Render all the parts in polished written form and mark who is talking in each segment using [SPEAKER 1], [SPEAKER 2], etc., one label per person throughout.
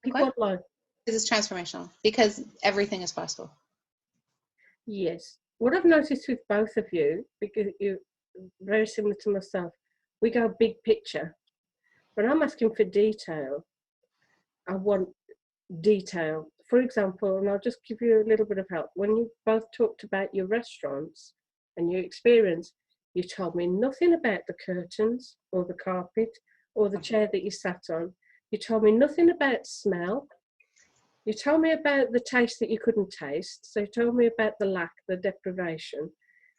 [SPEAKER 1] Pick one line.
[SPEAKER 2] This is transformational because everything is possible.
[SPEAKER 1] Yes. What I've noticed with both of you, because you're very similar to myself, we go big picture. When I'm asking for detail, I want detail. For example, and I'll just give you a little bit of help. When you both talked about your restaurants and your experience, you told me nothing about the curtains or the carpet or the chair that you sat on. You told me nothing about smell. You told me about the taste that you couldn't taste. So you told me about the lack, the deprivation.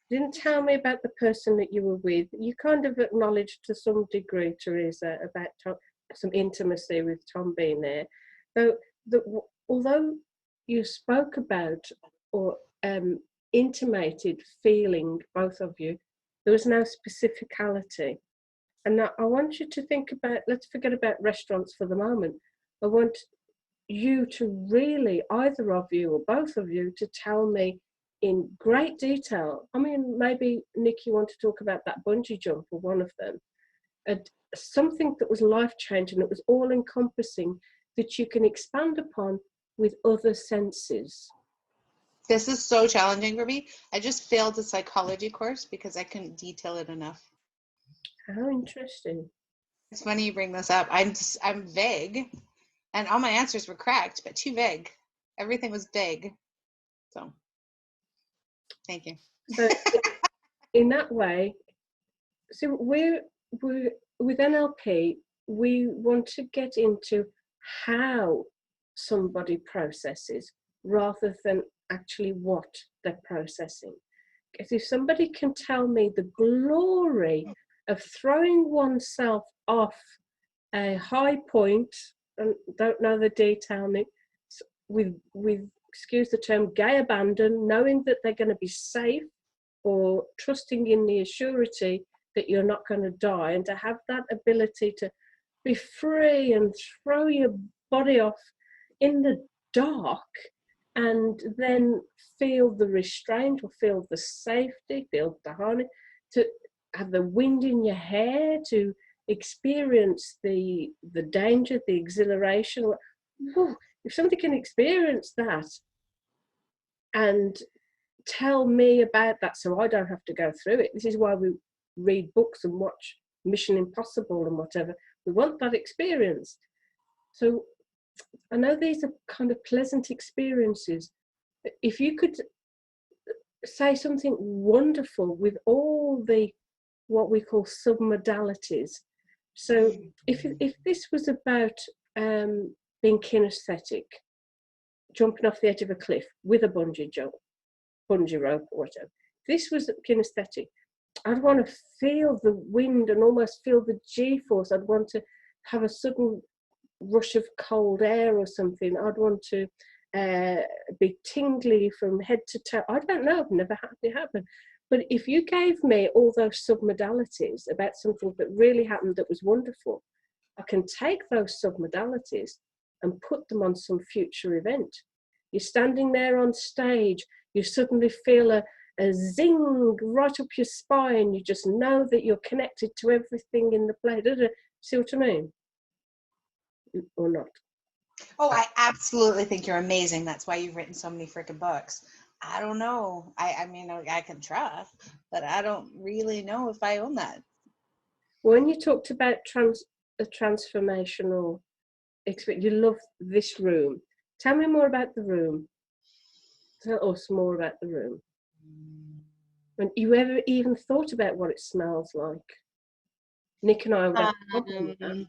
[SPEAKER 1] You didn't tell me about the person that you were with. You kind of acknowledged to some degree, Teresa, about Tom, some intimacy with Tom being there. Though, although you spoke about or intimated feeling, both of you, there was no specificality. And now I want you to think about, let's forget about restaurants for the moment. I want you to really, either of you or both of you, to tell me in great detail. I mean, maybe Nick, you want to talk about that bungee jump or one of them, and something that was life-changing, that was all-encompassing, that you can expand upon with other senses.
[SPEAKER 2] This is so challenging for me. I just failed a psychology course because I couldn't detail it enough.
[SPEAKER 1] How interesting.
[SPEAKER 2] It's funny you bring this up. I'm vague, and all my answers were correct, but too vague. Everything was vague. So, thank you.
[SPEAKER 1] So, in that way, so we're with NLP, we want to get into how somebody processes rather than actually what they're processing. Because if somebody can tell me the glory of throwing oneself off a high point, and don't know the detail, with excuse the term, gay abandon, knowing that they're going to be safe, or trusting in the assurity that you're not going to die, and to have that ability to be free and throw your body off in the dark, and then feel the restraint or feel the safety, feel the harness, to have the wind in your hair, to experience the danger, the exhilaration. Whew, if somebody can experience that and tell me about that so I don't have to go through it. This is why we read books and watch Mission Impossible and whatever. We want that experience. So I know these are kind of pleasant experiences. If you could say something wonderful with all the what we call submodalities. So if this was about being kinesthetic, jumping off the edge of a cliff with a bungee rope or whatever, if this was kinesthetic, I'd want to feel the wind and almost feel the G-force. I'd want to have a sudden rush of cold air or something. I'd want to be tingly from head to toe. I don't know, I've never had it happen. But if you gave me all those submodalities about something that really happened that was wonderful, I can take those submodalities and put them on some future event. You're standing there on stage, you suddenly feel a zing right up your spine. You just know that you're connected to everything in the play. See what I mean? Or not?
[SPEAKER 2] Oh, I absolutely think you're amazing. That's why you've written so many freaking books. I don't know. I mean, I can try, but I don't really know if I own that.
[SPEAKER 1] When you talked about a transformational experience, you love this room. Tell me more about the room. Tell us more about the room. And you ever even thought about what it smells like? Nick and I would have a problem with that.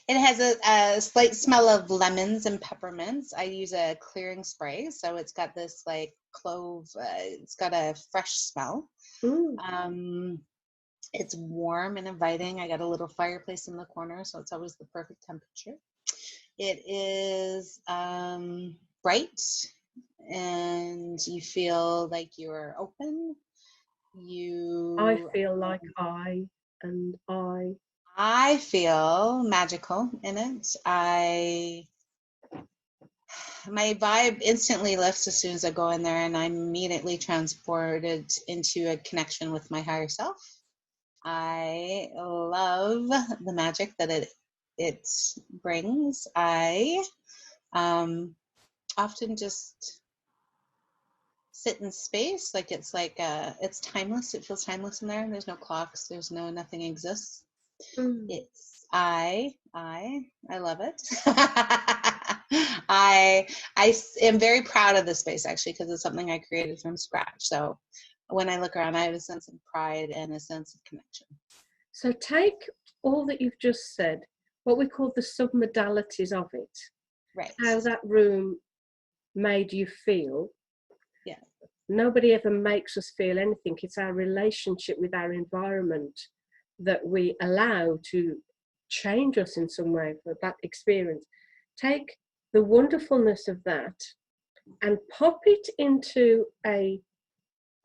[SPEAKER 2] It has a slight smell of lemons and peppermints. I use a clearing spray, so it's got this like clove. It's got a fresh smell. It's warm and inviting. I got a little fireplace in the corner, so it's always the perfect temperature. It is bright, and you feel like you're open.
[SPEAKER 1] I feel like I
[SPEAKER 2] feel magical in it. My vibe instantly lifts as soon as I go in there, and I'm immediately transported into a connection with my higher self. I love the magic that it it brings. I often just sit in space, it's timeless. It feels timeless in there. There's no clocks. There's nothing exists. It's I love it. I am very proud of this space, actually, because it's something I created from scratch. So when I look around, I have a sense of pride and a sense of connection.
[SPEAKER 1] So take all that you've just said, what we call the submodalities of it,
[SPEAKER 2] right?
[SPEAKER 1] How that room made you feel.
[SPEAKER 2] Yeah.
[SPEAKER 1] Nobody ever makes us feel anything. It's our relationship with our environment that we allow to change us in some way for that experience. Take the wonderfulness of that and pop it into a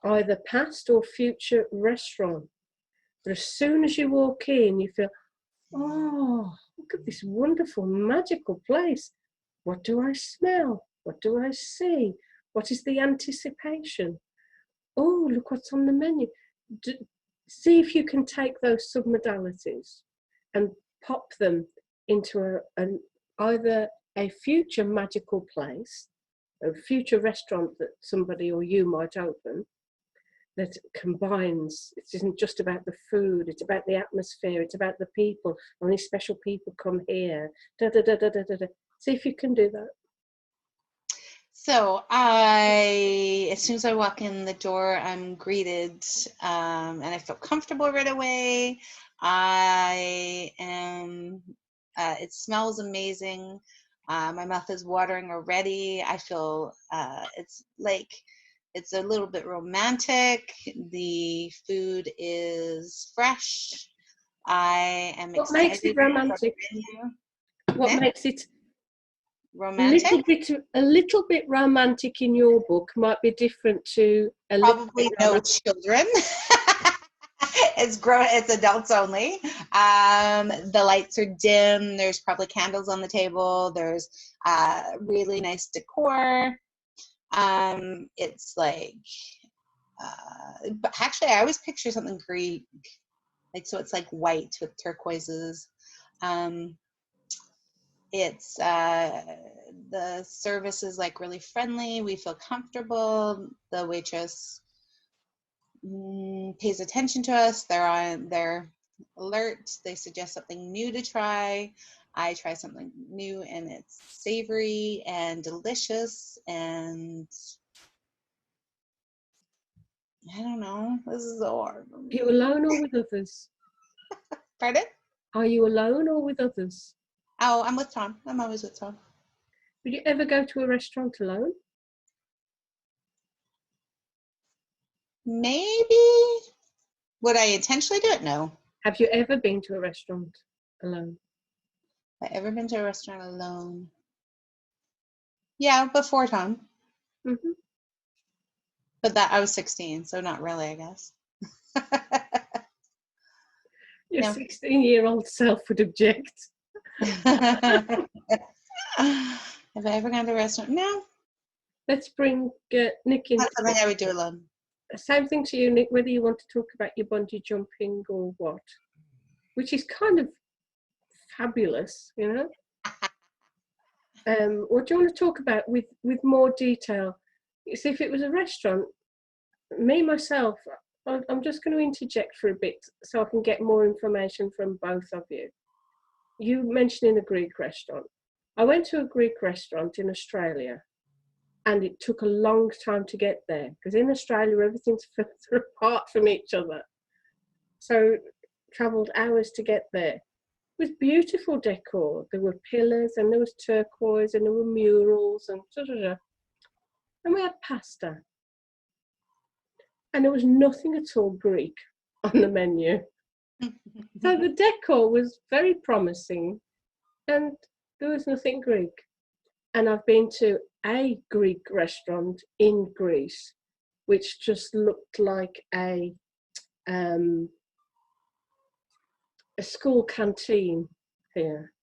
[SPEAKER 1] either past or future restaurant. But as soon as you walk in, you feel, oh, look at this wonderful, magical place. What do I smell? What do I see? What is the anticipation? Oh, look what's on the menu. See if you can take those submodalities and pop them into either a future magical place, a future restaurant that somebody or you might open, that combines, it isn't just about the food, it's about the atmosphere, it's about the people. Only special people come here. See if you can do that.
[SPEAKER 2] So as soon as I walk in the door, I'm greeted, and I feel comfortable right away. I am, it smells amazing. My mouth is watering already. I feel, it's a little bit romantic. The food is fresh. I am excited.
[SPEAKER 1] What makes it romantic? What makes it
[SPEAKER 2] romantic?
[SPEAKER 1] A little bit romantic in your book might be different to
[SPEAKER 2] probably no children. It's adults only. The lights are dim. There's probably candles on the table. There's really nice decor. It's like, but actually, I always picture something Greek, so it's like white with turquoises. It's the service is like really friendly. We feel comfortable. The waitress pays attention to us. They're alert. They suggest something new to try. I try something new, and it's savory and delicious, and I don't know. This is so hard.
[SPEAKER 1] Are you alone or with others?
[SPEAKER 2] Pardon?
[SPEAKER 1] Are you alone or with others?
[SPEAKER 2] Oh, I'm with Tom. I'm always with Tom.
[SPEAKER 1] Would you ever go to a restaurant alone?
[SPEAKER 2] Maybe. Would I intentionally do it? No.
[SPEAKER 1] Have you ever been to a restaurant alone?
[SPEAKER 2] Have I ever been to a restaurant alone? Yeah, before Tom.
[SPEAKER 1] Mm-hmm.
[SPEAKER 2] But that I was 16, so not really, I guess.
[SPEAKER 1] Your 16-year-old self would object.
[SPEAKER 2] Have I ever gone to a restaurant? No.
[SPEAKER 1] Let's bring Nick in.
[SPEAKER 2] That's something I would do alone.
[SPEAKER 1] Same thing to you, Nick, whether you want to talk about your bungee jumping or what, which is kind of fabulous, you know. What do you want to talk about with more detail? See, if it was a restaurant, myself, I'm just going to interject for a bit so I can get more information from both of you. You mentioned a Greek restaurant. I went to a Greek restaurant in Australia, and it took a long time to get there because in Australia everything's further apart from each other. So travelled hours to get there. It was beautiful decor. There were pillars and there was turquoise and there were murals and and we had pasta. And there was nothing at all Greek on the menu. So the decor was very promising and there was nothing Greek. And I've been to a Greek restaurant in Greece, which just looked like a school canteen here.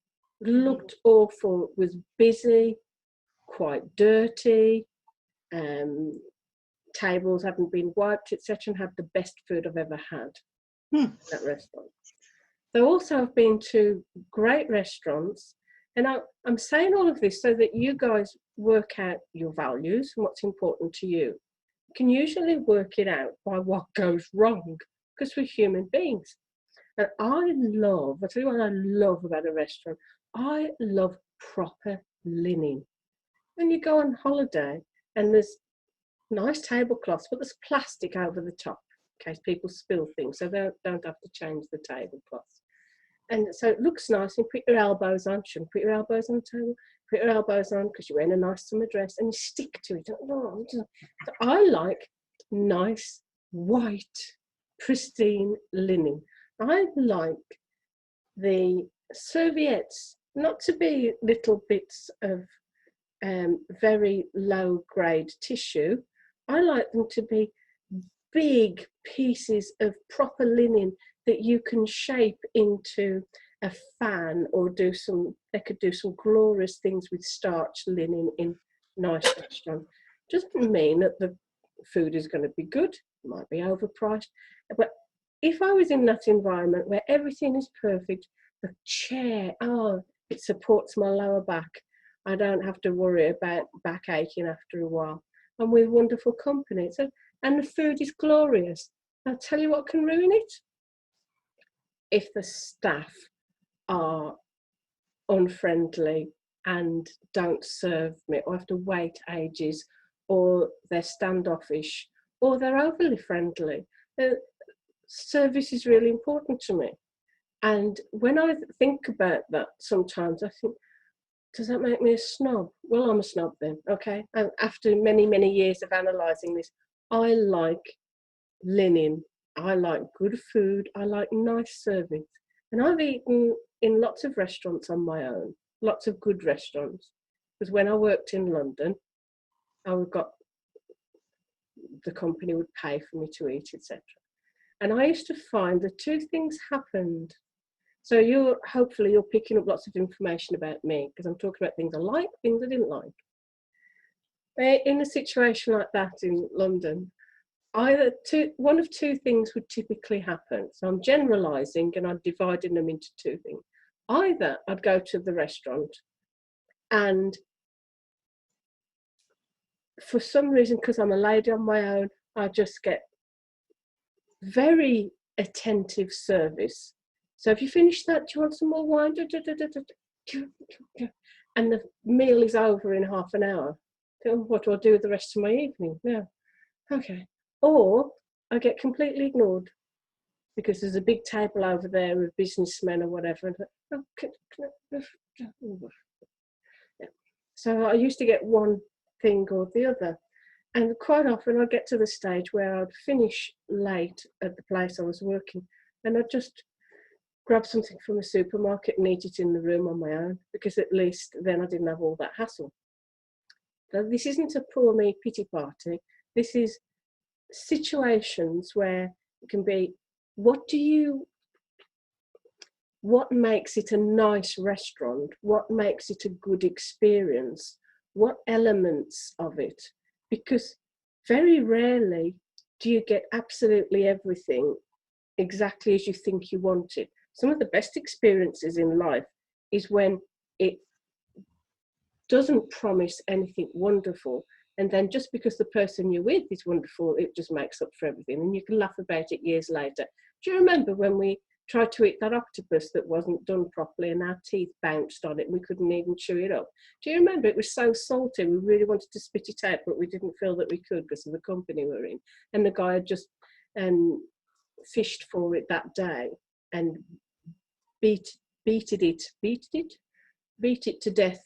[SPEAKER 1] It looked awful. It was busy, quite dirty. Tables hadn't been wiped, etc., and had the best food I've ever had at that restaurant. They also have been to great restaurants. And I'm saying all of this so that you guys work out your values and what's important to you. You can usually work it out by what goes wrong, because we're human beings. And I'll tell you what I love about a restaurant. I love proper linen. When you go on holiday and there's nice tablecloths, but there's plastic over the top in case people spill things, so they don't have to change the tablecloths. And so it looks nice, and put your elbows on. Shouldn't put your elbows on the table. Put your elbows on because you're wearing a nice summer dress and you stick to it. So I like nice, white, pristine linen. I like the serviettes not to be little bits of very low grade tissue. I like them to be big pieces of proper linen that you can shape into a fan, or they could do some glorious things with starch linen in nice restaurants. Doesn't mean that the food is going to be good, it might be overpriced, but if I was in that environment where everything is perfect, the chair, it supports my lower back, I don't have to worry about back aching after a while. I'm with wonderful company, and the food is glorious. I'll tell you what can ruin it. If the staff are unfriendly and don't serve me, or have to wait ages, or they're standoffish, or they're overly friendly. Service is really important to me. And when I think about that, sometimes I think, does that make me a snob? Well, I'm a snob then, okay? And after many, many years of analysing this, I like linen, I like good food, I like nice service. And I've eaten in lots of restaurants on my own, lots of good restaurants. Because when I worked in London, the company would pay for me to eat, etc. And I used to find that two things happened. So hopefully you're picking up lots of information about me, because I'm talking about things I like, things I didn't like. In a situation like that in London, one of two things would typically happen. So I'm generalising and I'm dividing them into two things. Either I'd go to the restaurant and for some reason, because I'm a lady on my own, I just get very attentive service. So if you finish that, do you want some more wine? And the meal is over in half an hour. So what do I do with the rest of my evening? Yeah, okay. Or I get completely ignored because there's a big table over there with businessmen or whatever. So I used to get one thing or the other. And quite often I'd get to the stage where I'd finish late at the place I was working, and I'd just grab something from the supermarket and eat it in the room on my own, because at least then I didn't have all that hassle. So this isn't a poor me pity party. This is situations where it can be, what makes it a nice restaurant? What makes it a good experience? What elements of it? Because very rarely do you get absolutely everything exactly as you think you want it. Some of the best experiences in life is when it doesn't promise anything wonderful, and then just because the person you're with is wonderful, it just makes up for everything, and you can laugh about it years later. Do you remember when we tried to eat that octopus that wasn't done properly and our teeth bounced on it and we couldn't even chew it up? Do you remember? It was so salty, we really wanted to spit it out, but we didn't feel that we could because of the company we were in, and the guy had just fished for it that day and beat it to death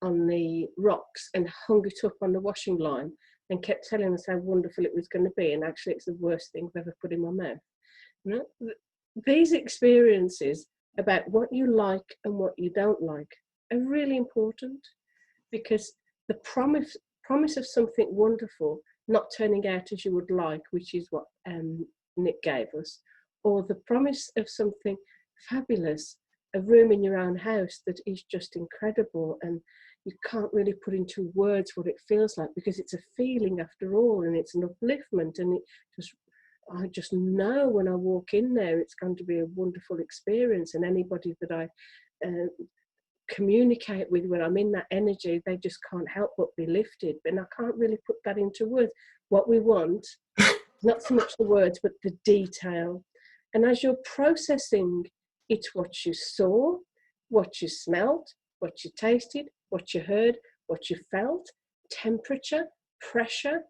[SPEAKER 1] on the rocks and hung it up on the washing line and kept telling us how wonderful it was going to be, and actually it's the worst thing I've ever put in my mouth. You know, these experiences about what you like and what you don't like are really important, because the promise of something wonderful not turning out as you would like, which is what Nick gave us, or the promise of something fabulous, a room in your own house that is just incredible, and you can't really put into words what it feels like, because it's a feeling after all, and it's an upliftment, and it just I just know when I walk in there, it's going to be a wonderful experience. And anybody that I communicate with when I'm in that energy, they just can't help but be lifted. And I can't really put that into words. What we want, not so much the words, but the detail. And as you're processing, it's what you saw, what you smelt, what you tasted, what you heard, what you felt, temperature, pressure,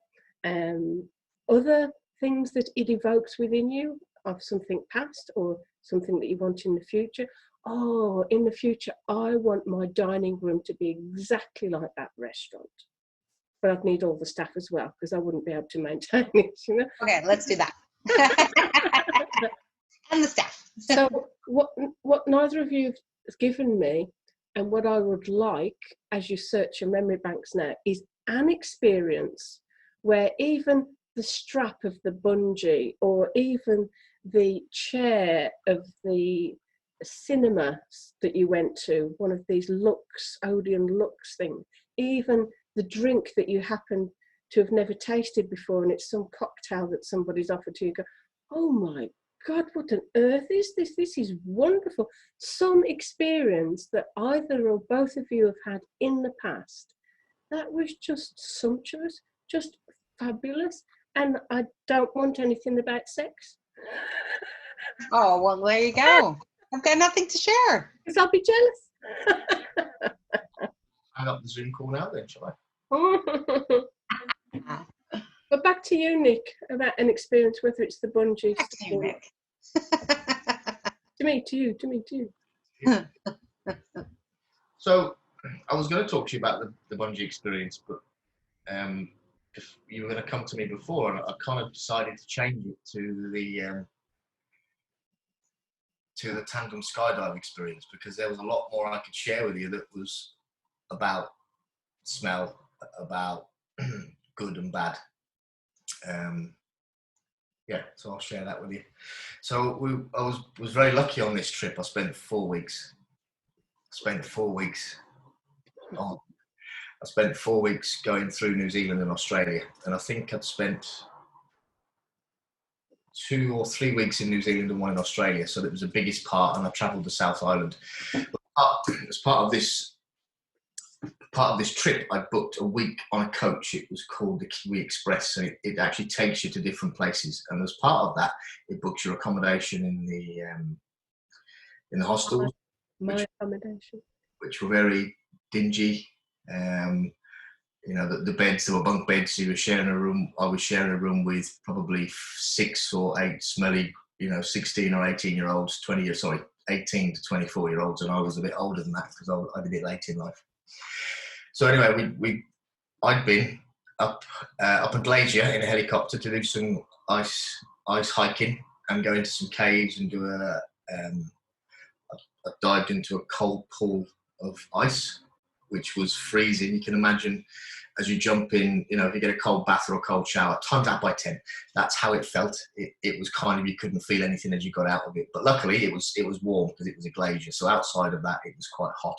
[SPEAKER 1] other things that it evokes within you of something past or something that you want in the future. Oh, in the future, I want my dining room to be exactly like that restaurant. But I'd need all the staff as well, because I wouldn't be able to maintain it, you know.
[SPEAKER 2] Okay, let's do that. And the staff.
[SPEAKER 1] So what neither of you has given me, and what I would like as you search your memory banks now, is an experience where even the strap of the bungee, or even the chair of the cinema that you went to, one of these Odeon Lux things, even the drink that you happen to have never tasted before, and it's some cocktail that somebody's offered to you, go, oh my God, what on earth is this? This is wonderful. Some experience that either or both of you have had in the past that was just sumptuous, just fabulous. And I don't want anything about sex.
[SPEAKER 2] Oh, well, there you go. I've got nothing to share.
[SPEAKER 1] Because I'll be jealous.
[SPEAKER 3] Hang up the Zoom call now then, shall
[SPEAKER 1] I? But back to you, Nick, about an experience, whether it's the bungee.
[SPEAKER 2] Back to you, Nick.
[SPEAKER 1] To you.
[SPEAKER 3] So I was going to talk to you about the bungee experience, but if you were going to come to me before, and I kind of decided to change it to the tandem skydive experience, because there was a lot more I could share with you that was about smell, about good and bad. Yeah, so I'll share that with you. So I was very lucky on this trip. I spent 4 weeks. I spent 4 weeks going through New Zealand and Australia, and I think I'd spent 2 or 3 weeks in New Zealand and 1 in Australia. So that was the biggest part, and I travelled the South Island. As part of this trip, I booked a week on a coach. It was called the Kiwi Express, and it actually takes you to different places. And as part of that, it books your accommodation in the hostels.
[SPEAKER 1] My accommodation,
[SPEAKER 3] which were very dingy. You know, the beds, there were bunk beds. So you were sharing a room. I was sharing a room with probably 6 or 8 smelly, 16 or 18-year-olds, 18 to 24-year-olds, and I was a bit older than that because I did it late in life. So anyway, I'd been up a glacier in a helicopter to do some ice hiking and go into some caves and do I dived into a cold pool of ice, which was freezing. You can imagine as you jump in, if you get a cold bath or a cold shower, times that by 10. That's how it felt. It was kind of, you couldn't feel anything as you got out of it. But luckily it was warm because it was a glacier. So outside of that, it was quite hot.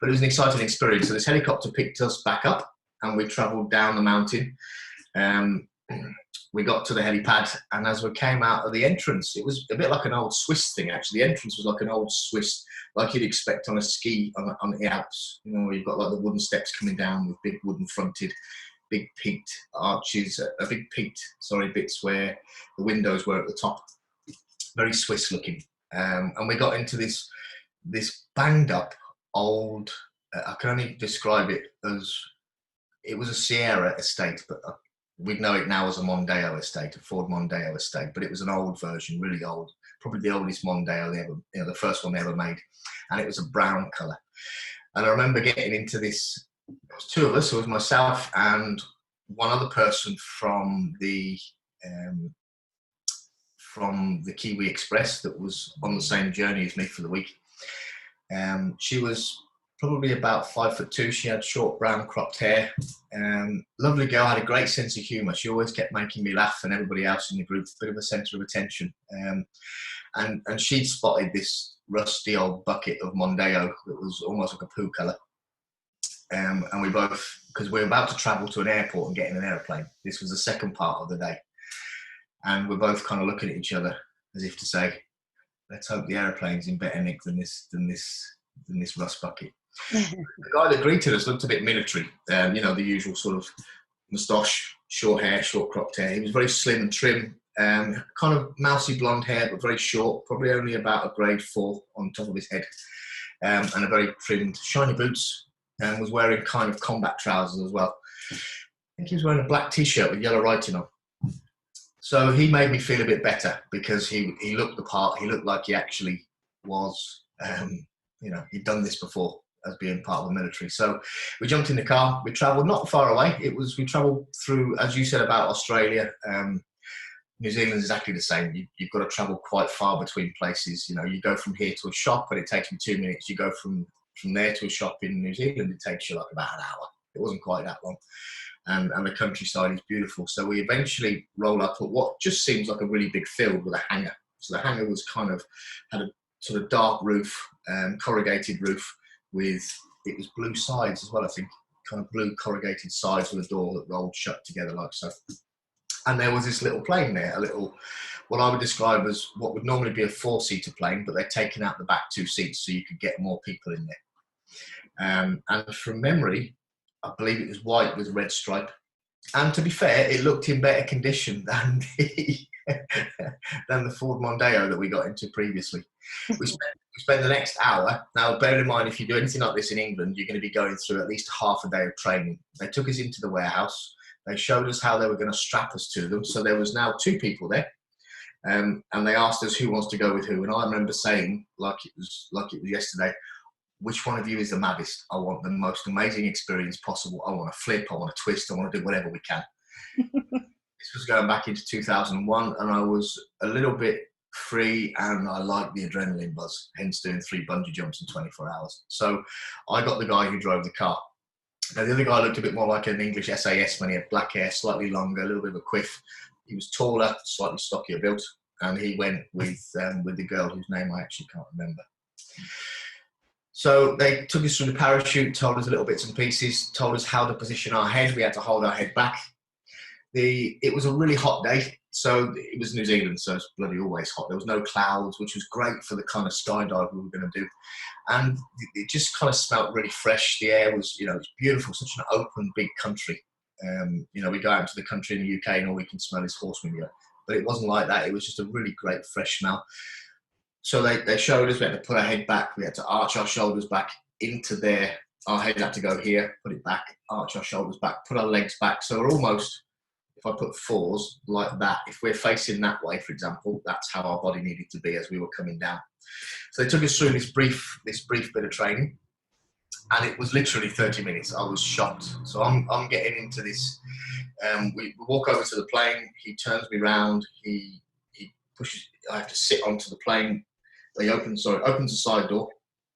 [SPEAKER 3] But it was an exciting experience. So this helicopter picked us back up and we travelled down the mountain. We got to the helipad, and as we came out of the entrance, it was a bit like an old Swiss thing, actually. The entrance was like an old Swiss, like you'd expect on a ski on the Alps, where you've got like the wooden steps coming down with big wooden fronted, big peaked arches, bits where the windows were at the top. Very Swiss looking. And we got into this banged up old, I can only describe it as, it was a Sierra estate, but we'd know it now as a Mondeo estate, a Ford Mondeo estate, but it was an old version, really old, probably the oldest Mondeo they ever, the first one they ever made, and it was a brown colour. And I remember getting into this. There was 2 of us. It was myself and one other person from the Kiwi Express that was on the same journey as me for the week. She was probably about 5'2". She had short brown cropped hair. Lovely girl, had a great sense of humour. She always kept making me laugh and everybody else in the group, a bit of a centre of attention. And she'd spotted this rusty old bucket of Mondeo that was almost like a poo colour. And we both, because we were about to travel to an airport and get in an aeroplane. This was the second part of the day. And we're both kind of looking at each other as if to say, let's hope the aeroplane's in better nick than this rust bucket. The guy that greeted us looked a bit military, you know, the usual sort of moustache, short hair, short cropped hair. He was very slim and trim, kind of mousy blonde hair, but very short, probably only about a grade 4 on top of his head, and a very trimmed, shiny boots, and was wearing kind of combat trousers as well. I think he was wearing a black t-shirt with yellow writing on. So he made me feel a bit better because he looked the part. He looked like he actually was, you know, he'd done this before as being part of the military. So we jumped in the car. We travelled not far away. We travelled through, as you said about Australia, New Zealand is exactly the same. You've got to travel quite far between places. You know, you go from here to a shop and it takes me 2 minutes. You go from there to a shop in New Zealand, it takes you like about an hour. It wasn't quite that long. And the countryside is beautiful. So we eventually roll up at what just seems like a really big field with a hangar. So the hangar was kind of, had a sort of dark roof, corrugated roof with, it was blue sides as well, I think, kind of blue corrugated sides with a door that rolled shut together like so. And there was this little plane there, a little, what I would describe as what would normally be a 4-seater plane, but they're taking out the back 2 seats so you could get more people in there. And from memory, I believe it was white with a red stripe. And to be fair, it looked in better condition than the Ford Mondeo that we got into previously. We spent the next hour. Now, bear in mind, if you do anything like this in England, you're going to be going through at least half a day of training. They took us into the warehouse. They showed us how they were going to strap us to them. So there was now 2 people there. And they asked us who wants to go with who. And I remember saying, like it was yesterday, which one of you is the maddest? I want the most amazing experience possible. I want to flip, I want to twist, I want to do whatever we can. This was going back into 2001, and I was a little bit free, and I liked the adrenaline buzz, hence doing 3 bungee jumps in 24 hours. So I got the guy who drove the car. Now, the other guy looked a bit more like an English SAS man. He had black hair, slightly longer, a little bit of a quiff. He was taller, slightly stockier built, and he went with the girl whose name I actually can't remember. So they took us through the parachute, told us little bits and pieces, told us how to position our head. We had to hold our head back. It was a really hot day. So it was New Zealand, so it's bloody always hot. There was no clouds, which was great for the kind of skydive we were going to do. And it just kind of smelled really fresh. The air was, you know, it's beautiful, such an open, big country. You know, we go out into the country in the UK and all we can smell is horse manure. But it wasn't like that. It was just a really great, fresh smell. So they showed us, we had to put our head back, we had to arch our shoulders back into there. Our head had to go here, put it back, arch our shoulders back, put our legs back. So we're almost, if I put 4s like that, if we're facing that way, for example, that's how our body needed to be as we were coming down. So they took us through this brief bit of training, and it was literally 30 minutes. I was shocked. So I'm getting into this. We walk over to the plane. He turns me round. He pushes. I have to sit onto the plane. He opens the side door.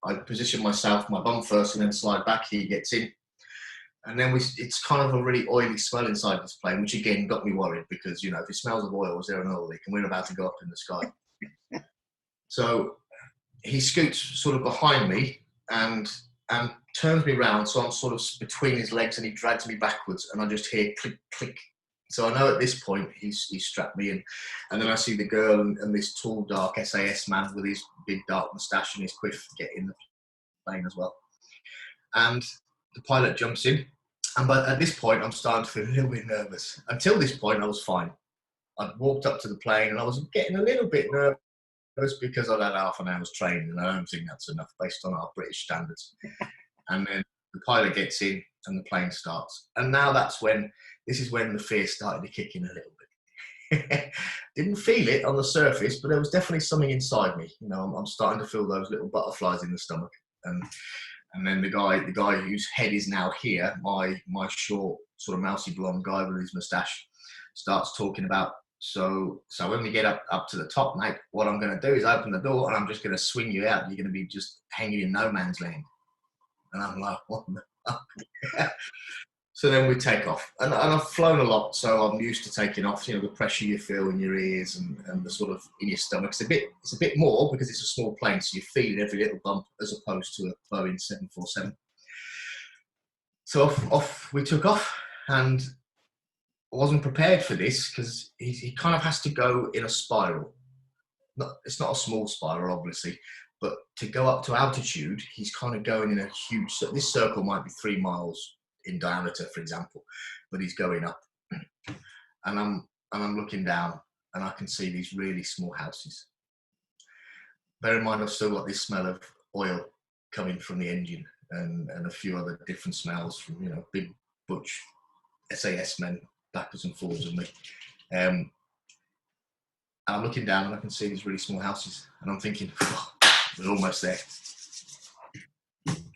[SPEAKER 3] I position myself, my bum first, and then slide back. He gets in. And then it's kind of a really oily smell inside this plane, which again got me worried because, you know, if it smells of oil, is there an oil leak? And we're about to go up in the sky. So he scoots sort of behind me and turns me round. So I'm sort of between his legs and he drags me backwards and I just hear click, click. So I know at this point he's strapped me in. And then I see the girl and this tall, dark SAS man with his big dark moustache and his quiff get in the plane as well. And the pilot jumps in. But at this point, I'm starting to feel a little bit nervous. Until this point, I was fine. I'd walked up to the plane and I was getting a little bit nervous because I'd had half an hour's training and I don't think that's enough based on our British standards. And then the pilot gets in and the plane starts. And now this is when the fear started to kick in a little bit. Didn't feel it on the surface, but there was definitely something inside me. You know, I'm starting to feel those little butterflies in the stomach. And then the guy whose head is now here, my short, sort of mousy blonde guy with his moustache, starts talking about, so when we get up to the top, mate, what I'm going to do is open the door and I'm just going to swing you out. You're going to be just hanging in no man's land. And I'm like, what the fuck? So then we take off. And I've flown a lot, so I'm used to taking off. You know, the pressure you feel in your ears and the sort of in your stomach. It's a bit more because it's a small plane, so you're feeling every little bump as opposed to a Boeing 747. So off we took off, and wasn't prepared for this because he kind of has to go in a spiral. It's not a small spiral, obviously, but to go up to altitude, he's kind of going in a huge. So this circle might be 3 miles in diameter, for example, but he's going up, and I'm looking down, and I can see these really small houses. Bear in mind, I've still got this smell of oil coming from the engine, and a few other different smells from, you know, big butch SAS men backwards and forwards of me. And I'm looking down and I can see these really small houses, and I'm thinking, oh, we're almost there.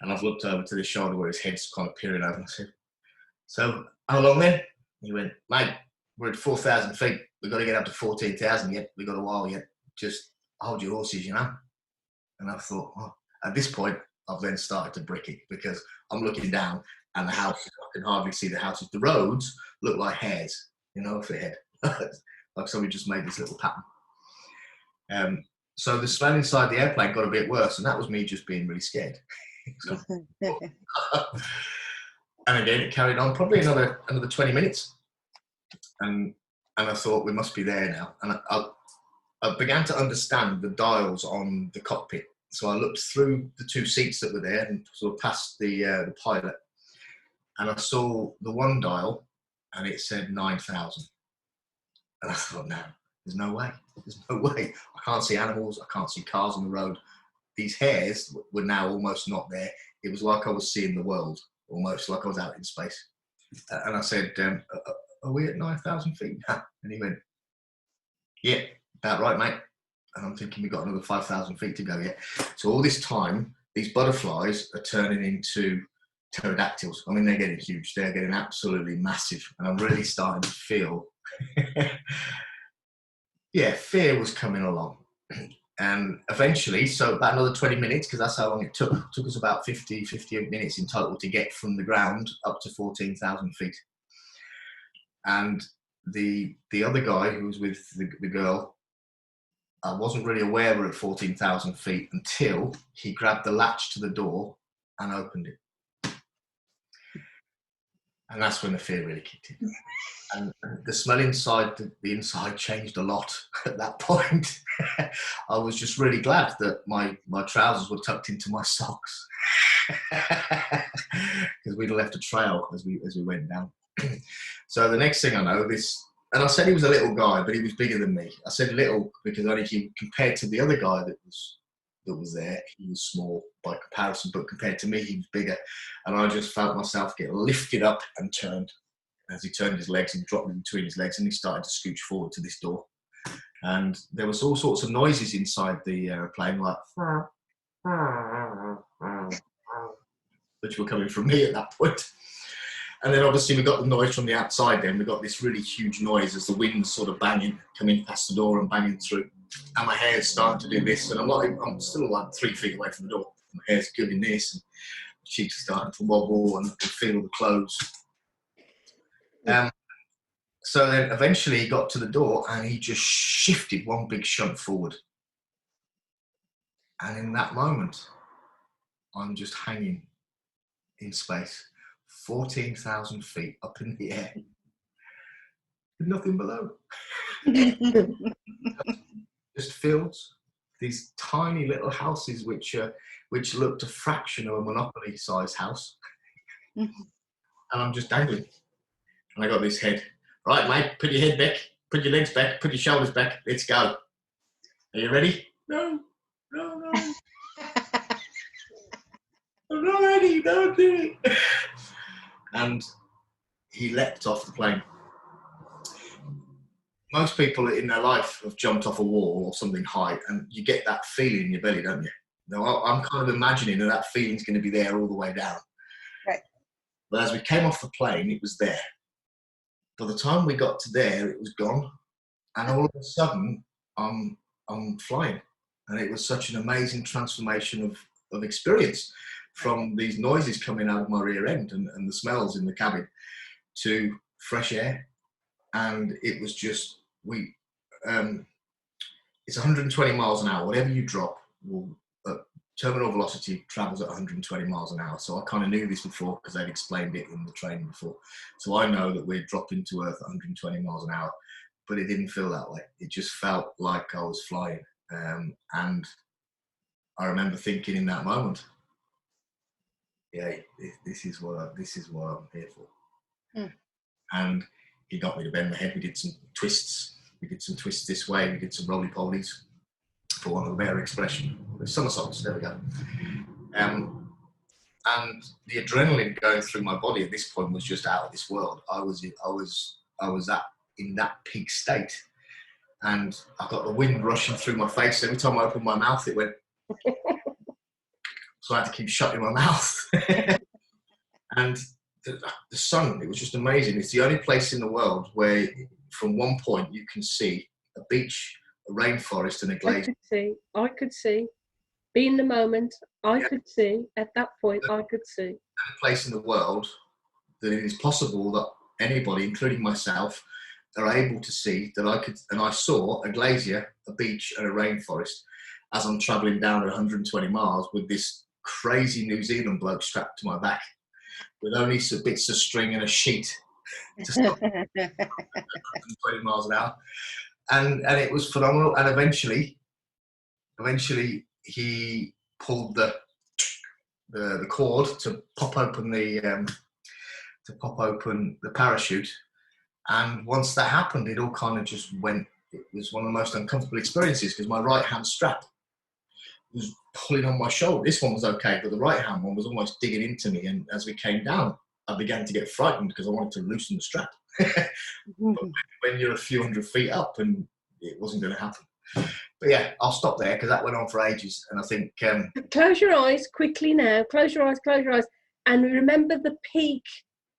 [SPEAKER 3] And I've looked over to the shoulder where his head's kind of peering over, and I said, so how long then? He went, mate, we're at 4,000 feet. We've got to get up to 14,000 yet. We've got a while yet. Just hold your horses, you know? And I thought, oh. At this point, I've then started to brick it, because I'm looking down and the houses, I can hardly see the houses. The roads look like hairs, you know, off the head. Like somebody just made this little pattern. So the smell inside the airplane got a bit worse, and that was me just being really scared. And again, it carried on probably another 20 minutes. And I thought, we must be there now. And I began to understand the dials on the cockpit. So I looked through the 2 seats that were there and sort of past the pilot. And I saw the one dial, and it said 9,000. And I thought, no, there's no way. There's no way. I can't see animals. I can't see cars on the road. These hairs were now almost not there. It was like I was seeing the world, almost like I was out in space. And I said, are we at 9,000 feet now? And he went, yeah, about right, mate. And I'm thinking, we've got another 5,000 feet to go yet. So all this time, these butterflies are turning into pterodactyls. I mean, they're getting huge. They're getting absolutely massive. And I'm really starting to feel, yeah, fear was coming along. And eventually, so about another 20 minutes, because that's how long it took. It took us about 58 minutes in total to get from the ground up to 14,000 feet. And the other guy who was with the girl, I wasn't really aware we were at 14,000 feet until he grabbed the latch to the door and opened it. And that's when the fear really kicked in. And the smell inside, the inside changed a lot at that point. I was just really glad that my trousers were tucked into my socks, because we'd left a trail as we went down. So the next thing I know, and I said he was a little guy, but he was bigger than me. I said little because only compared to the other guy that was there, he was small by comparison, but compared to me, he was bigger. And I just felt myself get lifted up and turned. As he turned his legs and dropped them between his legs, and he started to scooch forward to this door. And there was all sorts of noises inside the airplane, like, which were coming from me at that point. And then obviously we got the noise from the outside. Then we got this really huge noise as the wind's sort of banging, coming past the door and banging through. And my hair's starting to do this, and I'm still like 3 feet away from the door. My hair's doing this, and my cheeks are starting to wobble, and I can feel the clothes. So then eventually he got to the door, and he just shifted one big shunt forward. And in that moment, I'm just hanging in space, 14,000 feet up in the air, with nothing below. Just fields, these tiny little houses which looked a fraction of a Monopoly-sized house. And I'm just dangling. And I got this head. Right, mate, put your head back, put your legs back, put your shoulders back, let's go. Are you ready? No. I'm not ready, don't do it. And he leapt off the plane. Most people in their life have jumped off a wall or something high, and you get that feeling in your belly, don't you? Now, I'm kind of imagining that feeling's going to be there all the way down.
[SPEAKER 2] Right.
[SPEAKER 3] But as we came off the plane, it was there. By the time we got to there, it was gone. And all of a sudden, I'm flying. And it was such an amazing transformation of experience, from these noises coming out of my rear end and the smells in the cabin to fresh air. And it was just, it's 120 miles an hour. Whatever you drop will terminal velocity travels at 120 miles an hour. So I kind of knew this before because they'd explained it in the training before. So I know that we're dropping to Earth at 120 miles an hour, but it didn't feel that way. It just felt like I was flying. And I remember thinking in that moment, yeah, this is what I'm here for. Mm. And he got me to bend my head. We did some twists. We did some twists this way. We did some roly-polies, for want of a better expression. Somersaults, there we go. And the adrenaline going through my body at this point was just out of this world. I was in that peak state. And I got the wind rushing through my face. Every time I opened my mouth, it went. So I had to keep shutting my mouth. And the sun, it was just amazing. It's the only place in the world where from one point you can see a beach, a rainforest and a glacier.
[SPEAKER 1] I could see. Be in the moment. I could see. At that point, I could see.
[SPEAKER 3] The only place in the world that it is possible that anybody, including myself, are able to see that I could, and I saw a glacier, a beach and a rainforest as I'm travelling down at 120 miles with this crazy New Zealand bloke strapped to my back with only some bits of string and a sheet to stop 120 miles an hour. And it was phenomenal. And eventually he pulled the cord to pop open the parachute. And once that happened, it all kind of just went. It was one of the most uncomfortable experiences because my right hand strap was pulling on my shoulder. This one was okay, but the right hand one was almost digging into me. And as we came down, I began to get frightened because I wanted to loosen the strap. But when you're a few hundred feet up, and it wasn't going to happen. But yeah, I'll stop there because that went on for ages. And I think
[SPEAKER 1] close your eyes quickly now. Close your eyes, and remember the peak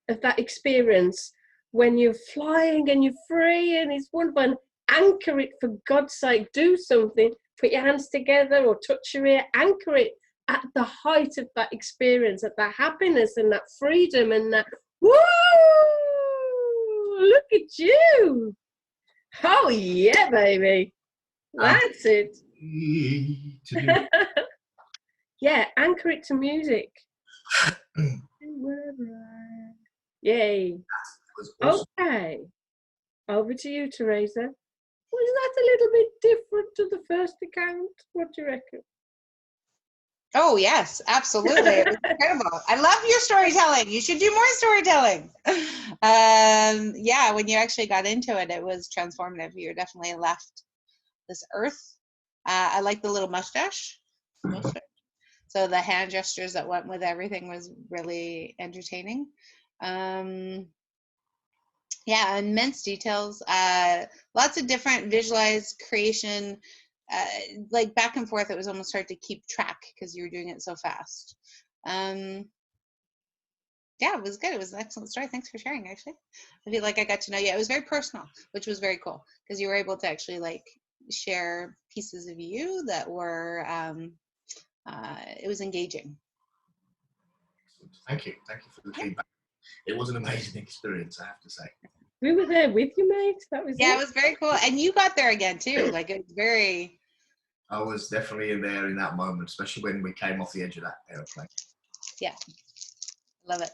[SPEAKER 1] of that experience when you're flying and you're free and it's wonderful. And anchor it, for God's sake. Do something. Put your hands together or touch your ear. Anchor it at the height of that experience, at that happiness and that freedom and that, woo! Look at you. Oh, yeah, baby. That's it. Yeah, anchor it to music. Yay.
[SPEAKER 3] awesome.
[SPEAKER 1] Okay. Over to you, Teresa. Was that a little bit different to the first account? What do you reckon?
[SPEAKER 2] Oh, yes, absolutely. It was incredible. I love your storytelling. You should do more storytelling. Yeah, when you actually got into it, it was transformative. You definitely left this earth. I like the little mustache. So the hand gestures that went with everything was really entertaining. Yeah, immense details. Lots of different visualized creation. Like back and forth, it was almost hard to keep track because you were doing it so fast. Yeah, it was good. It was an excellent story. Thanks for sharing, actually. I feel like I got to know you. It was very personal, which was very cool because you were able to actually like share pieces of you that were, it was engaging.
[SPEAKER 3] Thank you for the feedback. It was an amazing experience, I have to say.
[SPEAKER 1] We were there with you, mate. That was
[SPEAKER 2] it was very cool. And you got there again too. Like it was very.
[SPEAKER 3] I was definitely in there in that moment, especially when we came off the edge of that airplane.
[SPEAKER 2] Yeah, love it.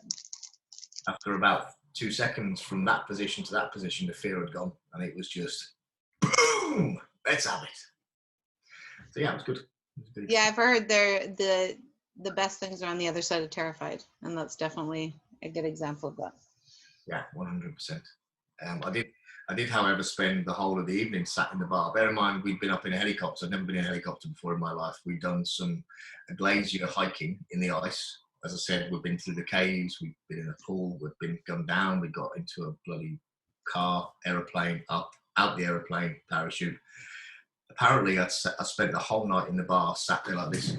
[SPEAKER 3] After about 2 seconds from that position to that position, the fear had gone, and it was just boom. Let's have it. So yeah, it was good.
[SPEAKER 2] Yeah, I've heard the best things are on the other side of terrified, and that's definitely a good example of that.
[SPEAKER 3] Yeah, 100%. I did, however, spend the whole of the evening sat in the bar. Bear in mind, we'd been up in a helicopter. I'd never been in a helicopter before in my life. We'd done a glacier hiking in the ice. As I said, we've been through the caves. We've been in a pool. We've been gone down. We got into a bloody car, aeroplane, out the aeroplane, parachute. Apparently, I spent the whole night in the bar, sat there like this.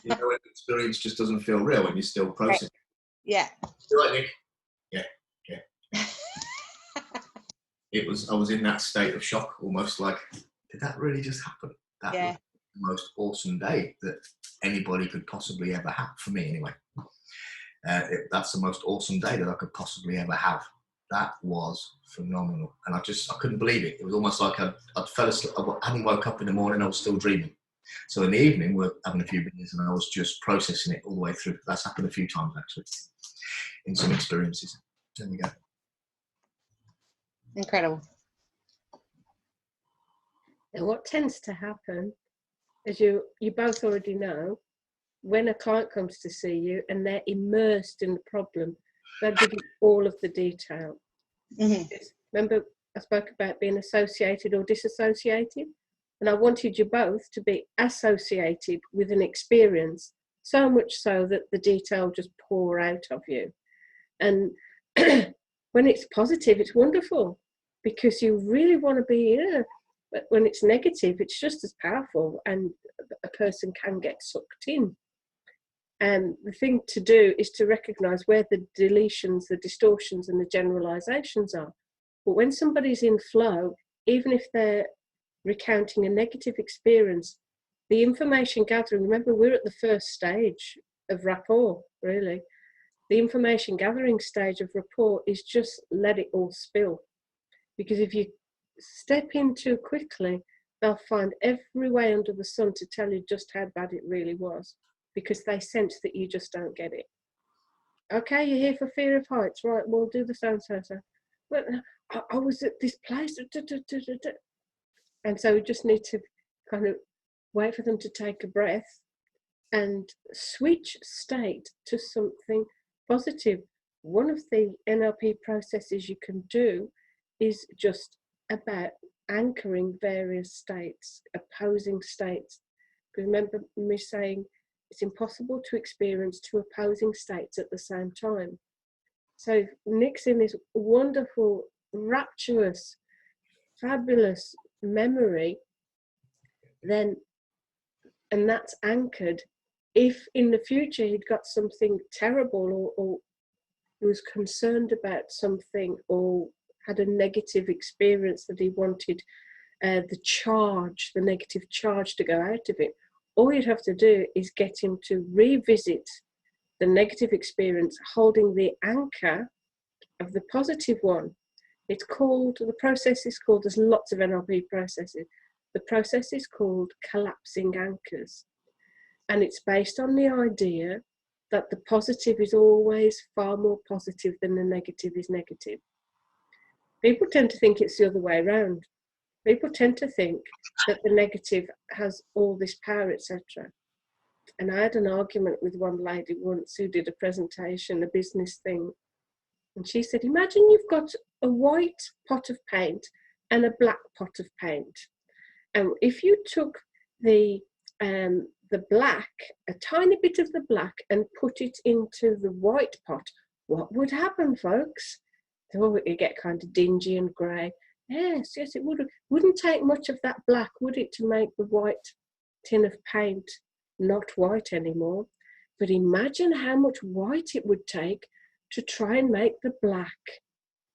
[SPEAKER 3] You know, when the experience just doesn't feel real when you're still processing.
[SPEAKER 2] Yeah.
[SPEAKER 3] You're right, Nick. Yeah. I was in that state of shock, almost like, did that really just happen? That was the most awesome day that anybody could possibly ever have, for me anyway. That's the most awesome day that I could possibly ever have. That was phenomenal. And I couldn't believe it. It was almost like I'd fell asleep. I hadn't woke up in the morning, I was still dreaming. So in the evening, we're having a few beers and I was just processing it all the way through. That's happened a few times, actually, in some experiences. There we go.
[SPEAKER 2] Incredible.
[SPEAKER 1] And what tends to happen, as you both already know, when a client comes to see you and they're immersed in the problem, they'll give you all of the detail.
[SPEAKER 2] Mm-hmm.
[SPEAKER 1] Remember, I spoke about being associated or disassociated, and I wanted you both to be associated with an experience, so much so that the detail just pour out of you. And when it's positive, it's wonderful, because you really want to be here. But when it's negative, it's just as powerful, and a person can get sucked in. And the thing to do is to recognize where the deletions, the distortions, and the generalizations are. But when somebody's in flow, even if they're recounting a negative experience, the information gathering, remember, we're at the first stage of rapport, really. The information gathering stage of rapport is just let it all spill. Because if you step in too quickly, they'll find every way under the sun to tell you just how bad it really was, because they sense that you just don't get it. Okay, you're here for fear of heights, right? We'll do the so-and-so. But I was at this place. And so we just need to kind of wait for them to take a breath and switch state to something positive. One of the NLP processes you can do is just about anchoring various states, opposing states. Because remember me saying it's impossible to experience two opposing states at the same time. So Nick's in this wonderful, rapturous, fabulous memory, then, and that's anchored. If in the future he'd got something terrible, or he was concerned about something, or had a negative experience that he wanted the negative charge to go out of it, all you'd have to do is get him to revisit the negative experience, holding the anchor of the positive one. It's called, the process is called, there's lots of NLP processes. The process is called collapsing anchors. And it's based on the idea that the positive is always far more positive than the negative is negative. People tend to think it's the other way around. People tend to think that the negative has all this power, etc. And I had an argument with one lady once who did a presentation, a business thing. And she said, imagine you've got a white pot of paint and a black pot of paint. And if you took the black, a tiny bit of the black, and put it into the white pot, what would happen, folks? Oh, it get kind of dingy and grey. Yes, it would. Wouldn't take much of that black, would it, to make the white tin of paint not white anymore? But imagine how much white it would take to try and make the black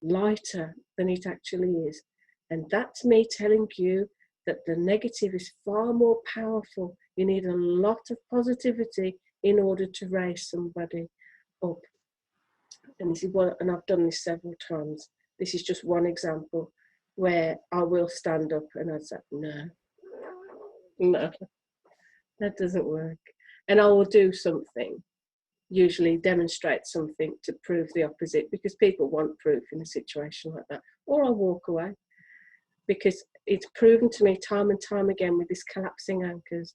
[SPEAKER 1] lighter than it actually is. And that's me telling you that the negative is far more powerful. You need a lot of positivity in order to raise somebody up. And this is one, and I've done this several times. This is just one example where I will stand up and I'd say, no, that doesn't work. And I will do something, usually demonstrate something to prove the opposite, because people want proof in a situation like that. Or I'll walk away, because it's proven to me time and time again with this collapsing anchors.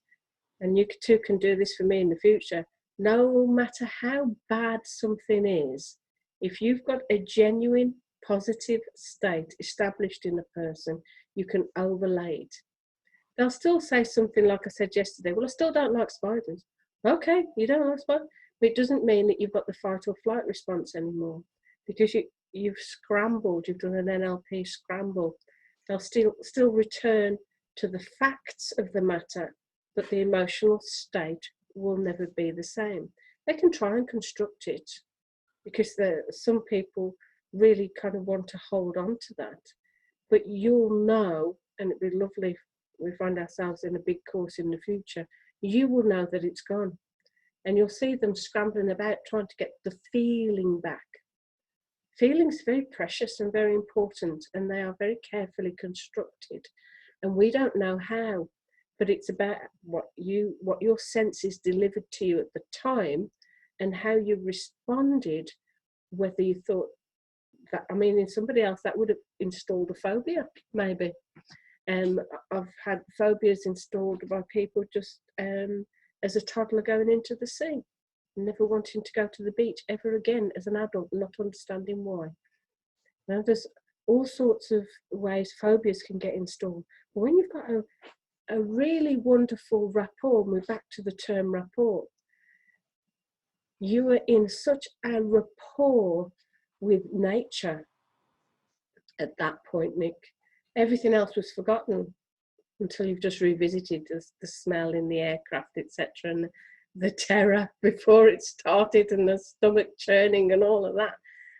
[SPEAKER 1] And you too can do this for me in the future. No matter how bad something is, if you've got a genuine positive state established in a person, you can overlay it. They'll still say something like I said yesterday, well, I still don't like spiders. Okay, you don't like spiders, but it doesn't mean that you've got the fight or flight response anymore, because you've scrambled, you've done an NLP scramble. They'll still return to the facts of the matter, but the emotional state will never be the same. They can try and construct it, because some people really kind of want to hold on to that. But you'll know, and it'd be lovely if we find ourselves in a big course in the future, you will know that it's gone. And you'll see them scrambling about trying to get the feeling back. feelings are very precious and very important, and they are very carefully constructed, and we don't know how, but it's about what your senses delivered to you at the time and how you responded, whether you thought that, I mean, in somebody else that would have installed a phobia, maybe. I've had phobias installed by people just as a toddler going into the sea, never wanting to go to the beach ever again as an adult, not understanding why. Now, there's all sorts of ways phobias can get installed. But when you've got a really wonderful rapport, and we're back to the term rapport, you are in such a rapport with nature at that point, Nick. Everything else was forgotten until you've just revisited the smell in the aircraft, etc., and the terror before it started, and the stomach churning and all of that.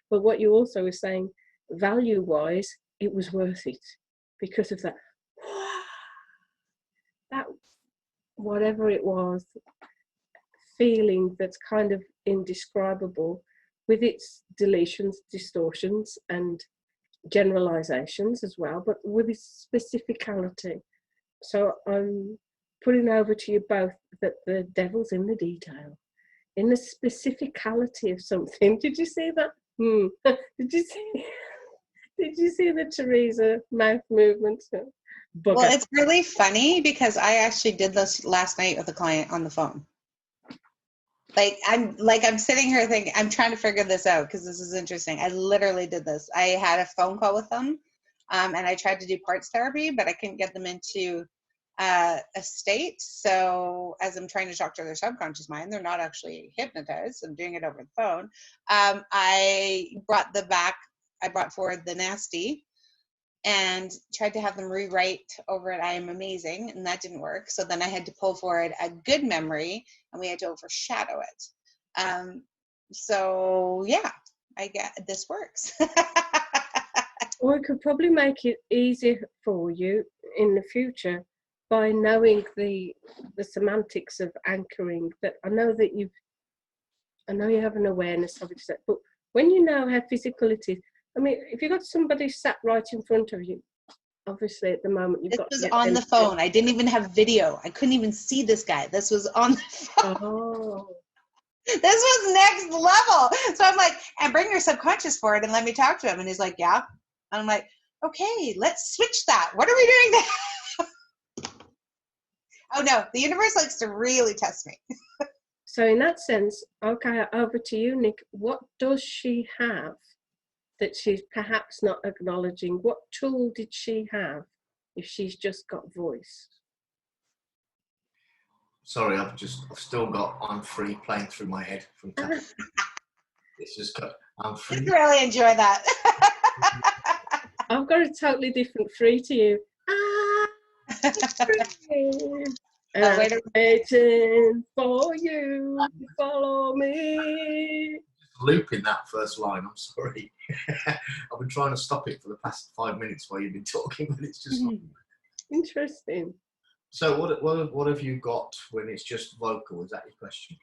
[SPEAKER 1] But what you also were saying, value-wise, it was worth it because of that, whatever it was, feeling that's kind of indescribable, with its deletions, distortions, and generalizations as well, but with its specificality. So I'm putting over to you both that the devil's in the detail, in the specificality of something. Did you see that? Did you see the Teresa mouth movement?
[SPEAKER 2] Well, it's really funny because I actually did this last night with a client on the phone. I'm sitting here thinking, I'm trying to figure this out because this is interesting. I literally did this. I had a phone call with them, and I tried to do parts therapy, but I couldn't get them into a state. So as I'm trying to talk to their subconscious mind, they're not actually hypnotized. I'm doing it over the phone. I brought forward the nasty and tried to have them rewrite over it, I am amazing, and that didn't work. So then I had to pull forward a good memory, and we had to overshadow it. So yeah, I get this works.
[SPEAKER 1] Or I could probably make it easier for you in the future by knowing the semantics of anchoring. That I know you have an awareness of it, but when you know how physical it is, I mean, if you've got somebody sat right in front of you, obviously at the moment you've got...
[SPEAKER 2] This was on the phone. I didn't even have video. I couldn't even see this guy. This was on the phone.
[SPEAKER 1] Oh.
[SPEAKER 2] This was next level. So I'm like, and bring your subconscious forward and let me talk to him. And he's like, yeah. And I'm like, okay, let's switch that. What are we doing now? Oh no, the universe likes to really test me.
[SPEAKER 1] So in that sense, okay, over to you, Nick. What does she have that she's perhaps not acknowledging? What tool did she have if she's just got voice?
[SPEAKER 3] Sorry, I've still got I'm free playing through my head from time. It's just got I'm free.
[SPEAKER 2] I really enjoy that.
[SPEAKER 1] I've got a totally different free to you. Free. Waiting for you to follow me.
[SPEAKER 3] Looping that first line, I'm sorry. I've been trying to stop it for the past 5 minutes while you've been talking, but it's just not.
[SPEAKER 1] Interesting.
[SPEAKER 3] So what have you got when it's just vocal? Is that your question?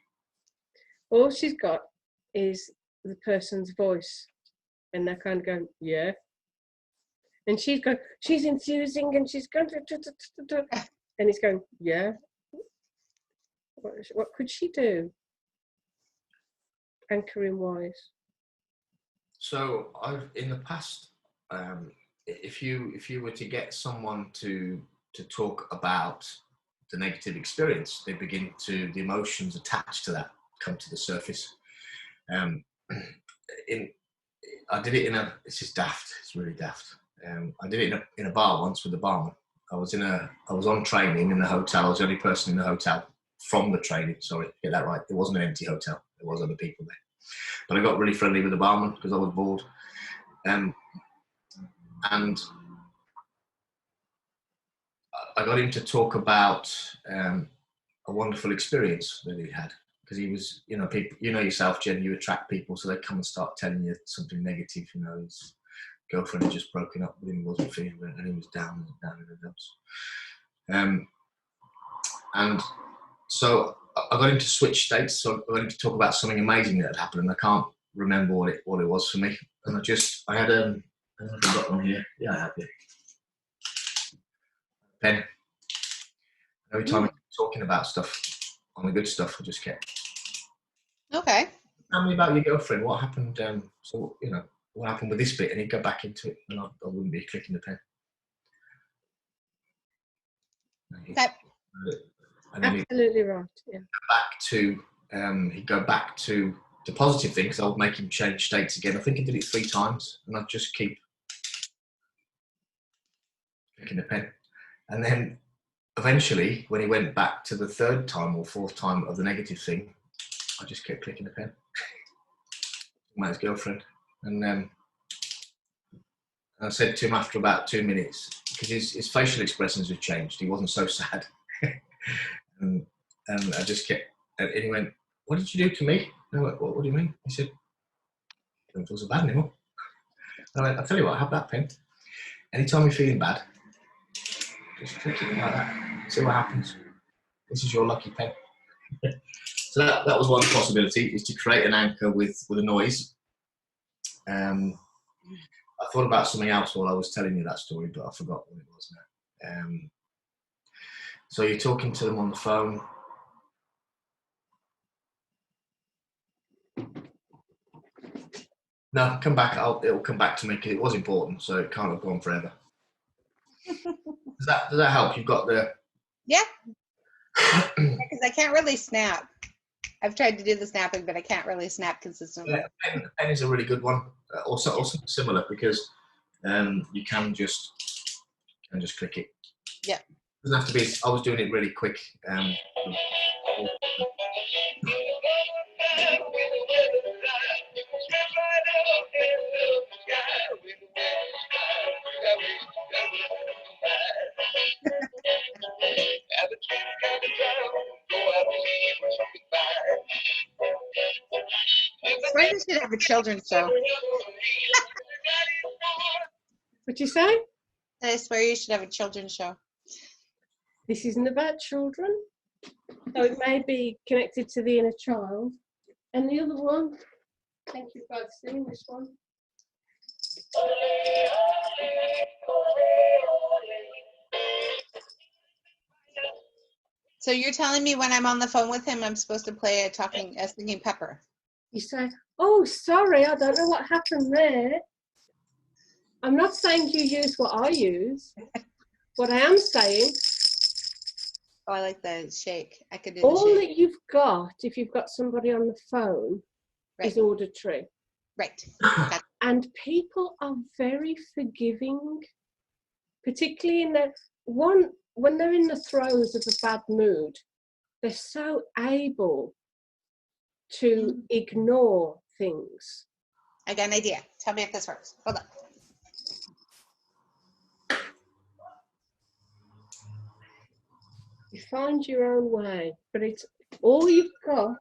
[SPEAKER 1] All she's got is the person's voice, and they're kind of going, yeah. And she's enthusing, and she's going, and he's going, yeah. What could she do? Anchoring wise.
[SPEAKER 3] So I've in the past, if you were to get someone to talk about the negative experience, they begin to, the emotions attached to that come to the surface. I did it this is daft, it's really daft. I did it in a bar once with the barman. I was on training in the hotel. I was the only person in the hotel from the training. Sorry, get that right. It wasn't an empty hotel. There was other people there. But I got really friendly with the barman because I was bored. And I got him to talk about a wonderful experience that he had. Because he was, people, yourself, Jennie, you attract people, so they come and start telling you something negative. His girlfriend had just broken up with him, he wasn't feeling it, and he was down in the dumps. And so I got him to switch states, so I got him to talk about something amazing that had happened, and I can't remember what it was for me. And I had I've got one here. Yeah, I have it. Pen. Every time I'm talking about stuff, on the good stuff, I just kept.
[SPEAKER 2] Okay.
[SPEAKER 3] Tell me about your girlfriend. What happened? So what happened with this bit? And he'd go back into it, and I wouldn't be clicking the pen.
[SPEAKER 2] Okay.
[SPEAKER 3] And then
[SPEAKER 1] Absolutely right. Yeah.
[SPEAKER 3] he'd go back to the positive things. I would make him change states again. I think he did it 3 times, and I'd just keep clicking the pen. And then eventually, when he went back to the 3rd time or 4th time of the negative thing, I just kept clicking the pen. My girlfriend. And I said to him after about 2 minutes, because his facial expressions had changed. He wasn't so sad. and I just kept, and he went, "What did you do to me?" And I went, what do you mean? He said, "I don't feel so bad anymore." And I went, "I'll tell you what, I have that pen. Anytime you're feeling bad, just click it like that. See what happens. This is your lucky pen." So that was one possibility, is to create an anchor with a noise. I thought about something else while I was telling you that story, but I forgot what it was now. So you're talking to them on the phone. No, come back. It'll come back to me because it was important, so it can't have gone forever. Does that help? You've got the.
[SPEAKER 2] Yeah. Because I can't really snap. I've tried to do the snapping, but I can't really snap consistently.
[SPEAKER 3] Yeah, pen is a really good one. Also similar, because you can just click it.
[SPEAKER 2] Yeah.
[SPEAKER 3] It doesn't have to be. I was doing it really quick.
[SPEAKER 2] Why does it have a children's show?
[SPEAKER 1] What'd you say?
[SPEAKER 2] I swear you should have a children's show.
[SPEAKER 1] This isn't about children. So it may be connected to the inner child. And the other one, thank you for seeing this one.
[SPEAKER 2] So you're telling me when I'm on the phone with him, I'm supposed to play a singing pepper?
[SPEAKER 1] You said, "Oh, sorry, I don't know what happened there." I'm not saying you use what I use. What I am saying,
[SPEAKER 2] Oh, I like the shake. I could do the
[SPEAKER 1] all
[SPEAKER 2] shake.
[SPEAKER 1] that you've got, if you've got somebody on the phone, is auditory.
[SPEAKER 2] Right.
[SPEAKER 1] And people are very forgiving, particularly in when they're in the throes of a bad mood. They're so able to ignore things.
[SPEAKER 2] I got an idea. Tell me if this works. Hold on.
[SPEAKER 1] You find your own way, but it's all you've got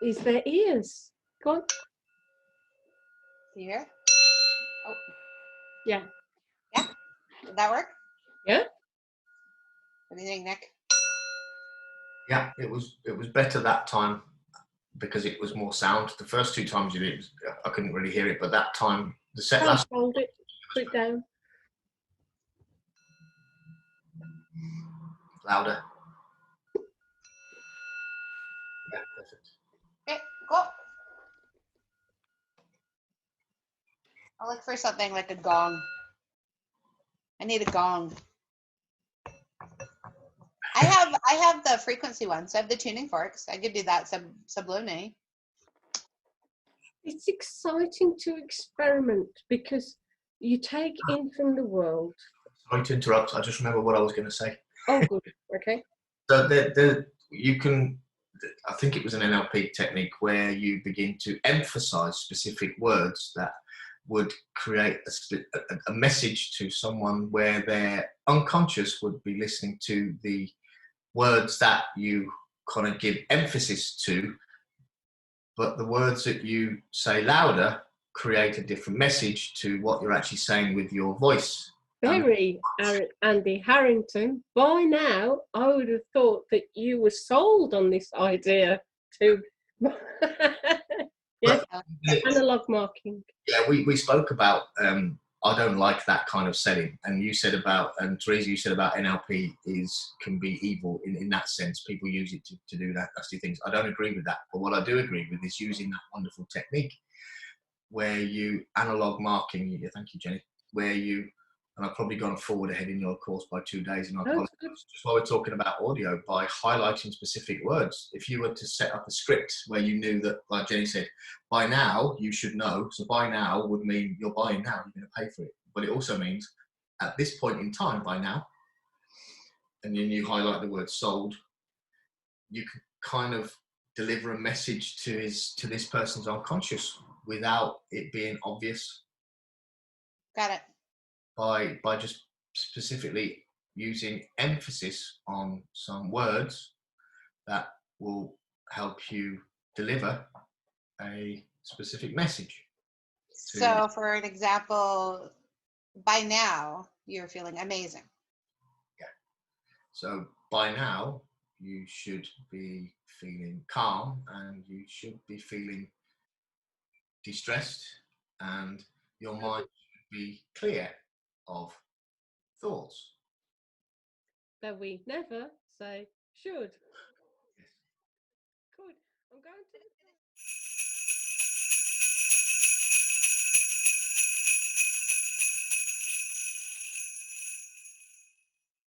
[SPEAKER 1] is their ears. Go on.
[SPEAKER 2] Do you hear? Oh.
[SPEAKER 1] Yeah.
[SPEAKER 2] Yeah. Did that work?
[SPEAKER 1] Yeah.
[SPEAKER 2] What do you think, Nick?
[SPEAKER 3] Yeah, it was better that time because it was more sound. The first 2 times you did it, I couldn't really hear it, but that time, last.
[SPEAKER 1] Hold it. Put it down.
[SPEAKER 3] Louder. Yeah, perfect.
[SPEAKER 2] Okay, go. I'll look for something like a gong. I need a gong. I have the frequency ones. I have the tuning forks. I could do that subliminally.
[SPEAKER 1] It's exciting to experiment because you take in from the world.
[SPEAKER 3] Sorry to interrupt. I just remember what I was going to say.
[SPEAKER 1] Oh, good. Okay.
[SPEAKER 3] So you can. I think it was an NLP technique where you begin to emphasize specific words that would create a message to someone where their unconscious would be listening to the words that you kind of give emphasis to, but the words that you say louder create a different message to what you're actually saying with your voice.
[SPEAKER 1] Very Andy Harrington. By now, I would have thought that you were sold on this idea to. Yes,
[SPEAKER 3] But,
[SPEAKER 1] analog marking.
[SPEAKER 3] yeah, we spoke about I don't like that kind of setting, and you said about, and Teresa, you said about NLP can be evil in that sense. People use it to do that nasty things. I don't agree with that, but what I do agree with is using that wonderful technique where you analog marking. Yeah, thank you, Jenny. Where you, and I've probably gone forward ahead in your course by 2 days, and I apologize. Just while we're talking about audio, by highlighting specific words. If you were to set up a script where you knew that, like Jenny said, by now you should know. So by now would mean you're buying now, you're going to pay for it. But it also means at this point in time, by now, and then you highlight the word sold, you can kind of deliver a message to this person's unconscious without it being obvious.
[SPEAKER 2] Got it.
[SPEAKER 3] By just specifically using emphasis on some words that will help you deliver a specific message.
[SPEAKER 2] So for an example, by now you're feeling amazing.
[SPEAKER 3] Yeah. So by now you should be feeling calm, and you should be feeling distressed, and your mind should be clear of thoughts.
[SPEAKER 1] That we never say should. Good. I'm going to